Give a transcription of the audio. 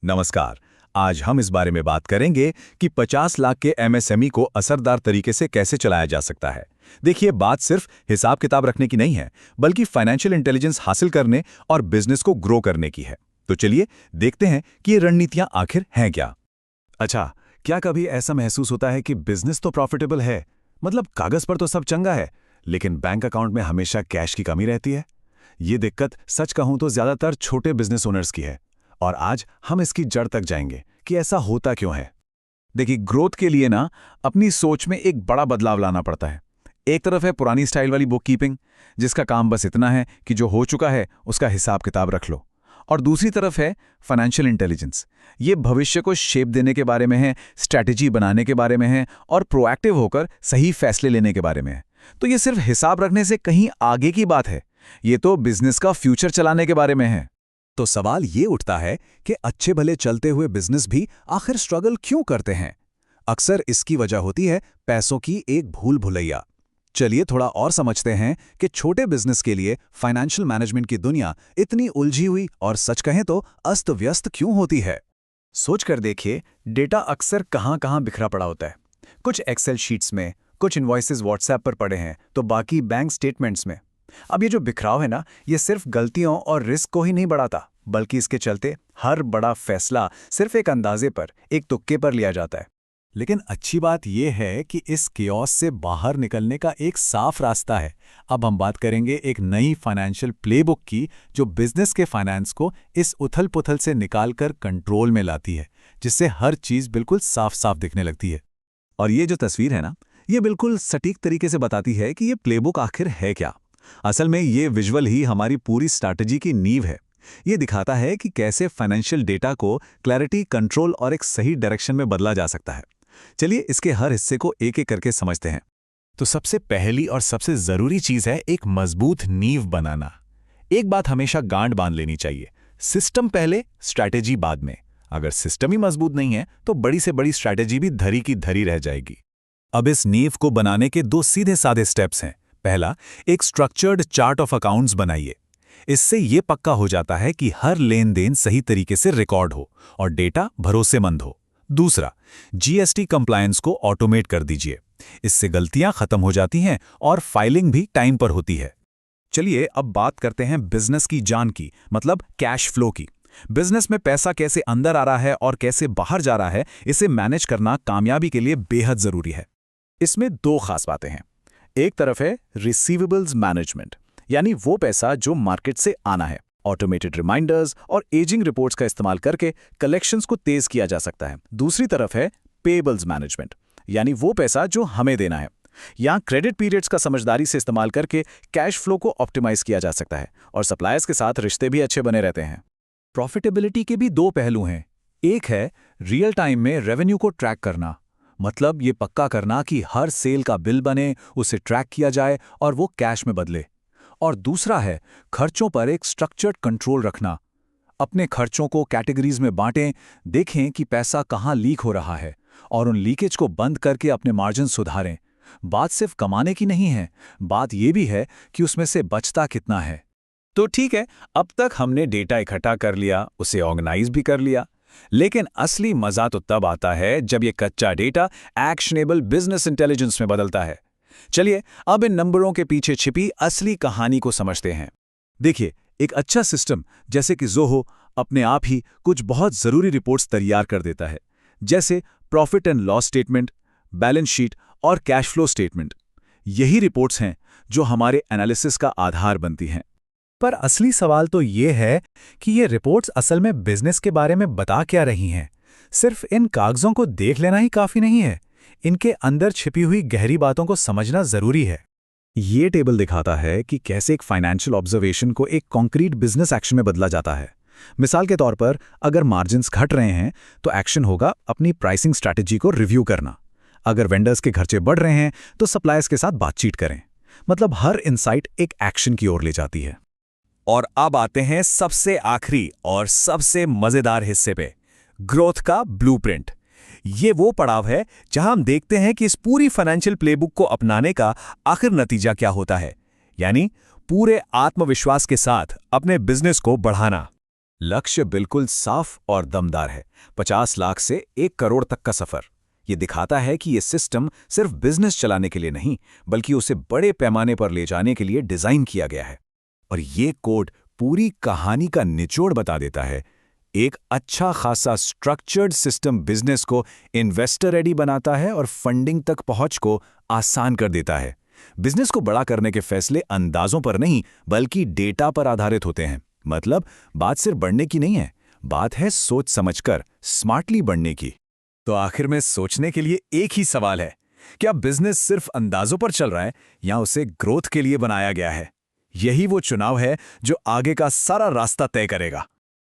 नमस्कार। आज हम इस बारे में बात करेंगे कि 50 लाख के एमएसएमई को असरदार तरीके से कैसे चलाया जा सकता है। देखिए, बात सिर्फ हिसाब किताब रखने की नहीं है, बल्कि फाइनेंशियल इंटेलिजेंस हासिल करने और बिजनेस को ग्रो करने की है। तो चलिए देखते हैं कि ये रणनीतियां आखिर हैं क्या। अच्छा, क्या कभी ऐसा महसूस होता है कि बिजनेस तो प्रॉफिटेबल है, मतलब कागज पर तो सब चंगा है, लेकिन बैंक अकाउंट में हमेशा कैश की कमी रहती है? ये दिक्कत सच कहूं तो ज्यादातर छोटे बिजनेस ओनर्स की है, और आज हम इसकी जड़ तक जाएंगे कि ऐसा होता क्यों है। देखिए, ग्रोथ के लिए ना अपनी सोच में एक बड़ा बदलाव लाना पड़ता है। एक तरफ है पुरानी स्टाइल वाली बुक कीपिंग, जिसका काम बस इतना है कि जो हो चुका है उसका हिसाब किताब रख लो। और दूसरी तरफ है फाइनेंशियल इंटेलिजेंस। ये भविष्य को शेप देने के बारे में है, स्ट्रैटेजी बनाने के बारे में है और प्रोएक्टिव होकर सही फैसले लेने के बारे में है। तो ये सिर्फ हिसाब रखने से कहीं आगे की बात है, ये तो बिजनेस का फ्यूचर चलाने के बारे में है। तो सवाल ये उठता है कि अच्छे भले चलते हुए बिजनेस भी आखिर स्ट्रगल क्यों करते हैं? अक्सर इसकी वजह होती है पैसों की एक भूल भुलैया। चलिए थोड़ा और समझते हैं कि छोटे बिजनेस के लिए फाइनेंशियल मैनेजमेंट की दुनिया इतनी उलझी हुई और सच कहें तो अस्त व्यस्त क्यों होती है। सोच कर देखिए, डेटा अक्सर कहां कहां बिखरा पड़ा होता है। कुछ एक्सेल शीट्स में, कुछ इनवॉइसेस व्हाट्सएप पर पड़े हैं, तो बाकी बैंक स्टेटमेंट्स में। अब ये जो बिखराव है ना, ये सिर्फ गलतियों और रिस्क को ही नहीं बढ़ाता, बल्कि इसके चलते हर बड़ा फैसला सिर्फ एक अंदाजे पर, एक तुक्के पर लिया जाता है। लेकिन अच्छी बात यह है कि इस कियोस से बाहर निकलने का एक साफ रास्ता है। अब हम बात करेंगे एक नई फाइनेंशियल प्लेबुक की, जो बिजनेस के फाइनेंस को इस उथल-पुथल से निकालकर कंट्रोल में लाती है, जिससे हर चीज बिल्कुल साफ साफ दिखने लगती है। और ये जो तस्वीर है ना, ये बिल्कुल सटीक तरीके से बताती है कि ये प्लेबुक आखिर है क्या। असल में ये विजुअल ही हमारी पूरी स्ट्रैटेजी की नींव है। ये दिखाता है कि कैसे फाइनेंशियल डेटा को क्लैरिटी, कंट्रोल और एक सही डायरेक्शन में बदला जा सकता है। चलिए इसके हर हिस्से को एक एक करके समझते हैं। तो सबसे पहली और सबसे जरूरी चीज है एक मजबूत नींव बनाना। एक बात हमेशा गांठ बांध लेनी चाहिए, सिस्टम पहले, स्ट्रैटेजी बाद में। अगर सिस्टम ही मजबूत नहीं है तो बड़ी से बड़ी स्ट्रैटेजी भी धरी की धरी रह जाएगी। अब इस नींव को बनाने के दो सीधे साधे स्टेप्स हैं। पहला, एक स्ट्रक्चर्ड चार्ट ऑफ अकाउंट्स बनाइए। इससे ये पक्का हो जाता है कि हर लेन देन सही तरीके से रिकॉर्ड हो और डेटा भरोसेमंद हो। दूसरा, जीएसटी कंप्लायंस को ऑटोमेट कर दीजिए। इससे गलतियां खत्म हो जाती हैं और फाइलिंग भी टाइम पर होती है। चलिए अब बात करते हैं बिजनेस की जान की, मतलब कैश फ्लो की। बिजनेस में पैसा कैसे अंदर आ रहा है और कैसे बाहर जा रहा है, इसे मैनेज करना कामयाबी के लिए बेहद जरूरी है। इसमें दो खास बातें हैं। एक तरफ है रिसीवेबल्स मैनेजमेंट, यानी वो पैसा जो मार्केट से आना है। ऑटोमेटेड रिमाइंडर्स और एजिंग रिपोर्ट्स का इस्तेमाल करके कलेक्शंस को तेज किया जा सकता है। दूसरी तरफ है पेबल्स मैनेजमेंट, यानी वो पैसा जो हमें देना है। यहाँ क्रेडिट पीरियड्स का समझदारी से इस्तेमाल करके कैश फ्लो को ऑप्टिमाइज किया जा सकता है और सप्लायर्स के साथ रिश्ते भी अच्छे बने रहते हैं। प्रॉफिटेबिलिटी के भी दो पहलू हैं। एक है रियल टाइम में रेवेन्यू को ट्रैक करना, मतलब ये पक्का करना कि हर सेल का बिल बने, उसे ट्रैक किया जाए और वो कैश में बदले। और दूसरा है खर्चों पर एक स्ट्रक्चर्ड कंट्रोल रखना। अपने खर्चों को कैटेगरीज में बांटें, देखें कि पैसा कहाँ लीक हो रहा है और उन लीकेज को बंद करके अपने मार्जिन सुधारें। बात सिर्फ कमाने की नहीं है, बात यह भी है कि उसमें से बचता कितना है। तो ठीक है, अब तक हमने डेटा इकट्ठा कर लिया, उसे ऑर्गेनाइज भी कर लिया, लेकिन असली मजा तो तब आता है जब ये कच्चा डेटा एक्शनेबल बिजनेस इंटेलिजेंस में बदलता है। चलिए अब इन नंबरों के पीछे छिपी असली कहानी को समझते हैं। देखिए, एक अच्छा सिस्टम जैसे कि ज़ोहो अपने आप ही कुछ बहुत ज़रूरी रिपोर्ट्स तैयार कर देता है, जैसे profit and loss statement, balance sheet और कैश फ्लो स्टेटमेंट। यही रिपोर्ट्स हैं जो हमारे एनालिसिस का आधार बनती हैं। पर असली सवाल तो ये है कि ये रिपोर्ट्स असल में बिजनेस के बारे में बता क्या रही हैं। सिर्फ इन कागजों को देख लेना ही काफ़ी नहीं है, इनके अंदर छिपी हुई गहरी बातों को समझना जरूरी है। ये टेबल दिखाता है कि कैसे एक फाइनेंशियल ऑब्जर्वेशन को एक कॉन्क्रीट बिजनेस एक्शन में बदला जाता है। मिसाल के तौर पर, अगर मार्जिन्स घट रहे हैं तो एक्शन होगा अपनी प्राइसिंग स्ट्रैटेजी को रिव्यू करना। अगर वेंडर्स के खर्चे बढ़ रहे हैं तो सप्लायर्स के साथ बातचीत करें। मतलब हर इनसाइट एक एक्शन की ओर ले जाती है। और अब आते हैं सबसे आखिरी और सबसे मजेदार हिस्से पे, ग्रोथ का ब्लूप्रिंट। ये वो पड़ाव है जहां हम देखते हैं कि इस पूरी फाइनेंशियल प्लेबुक को अपनाने का आखिर नतीजा क्या होता है, यानी पूरे आत्मविश्वास के साथ अपने बिजनेस को बढ़ाना। लक्ष्य बिल्कुल साफ और दमदार है, 50 लाख से 1 करोड़ तक का सफर। ये दिखाता है कि ये सिस्टम सिर्फ बिजनेस चलाने के लिए नहीं, बल्कि उसे बड़े पैमाने पर ले जाने के लिए डिजाइन किया गया है। और ये कोड पूरी कहानी का निचोड़ बता देता है। एक अच्छा खासा स्ट्रक्चर्ड सिस्टम बिजनेस को इन्वेस्टर रेडी बनाता है और फंडिंग तक पहुंच को आसान कर देता है। बिजनेस को बड़ा करने के फैसले अंदाजों पर नहीं, बल्कि डेटा पर आधारित होते हैं। मतलब बात सिर्फ बढ़ने की नहीं है, बात है सोच समझकर स्मार्टली बढ़ने की। तो आखिर में सोचने के लिए एक ही सवाल है, क्या बिजनेस सिर्फ अंदाजों पर चल रहा है या उसे ग्रोथ के लिए बनाया गया है? यही वो चुनाव है जो आगे का सारा रास्ता तय करेगा।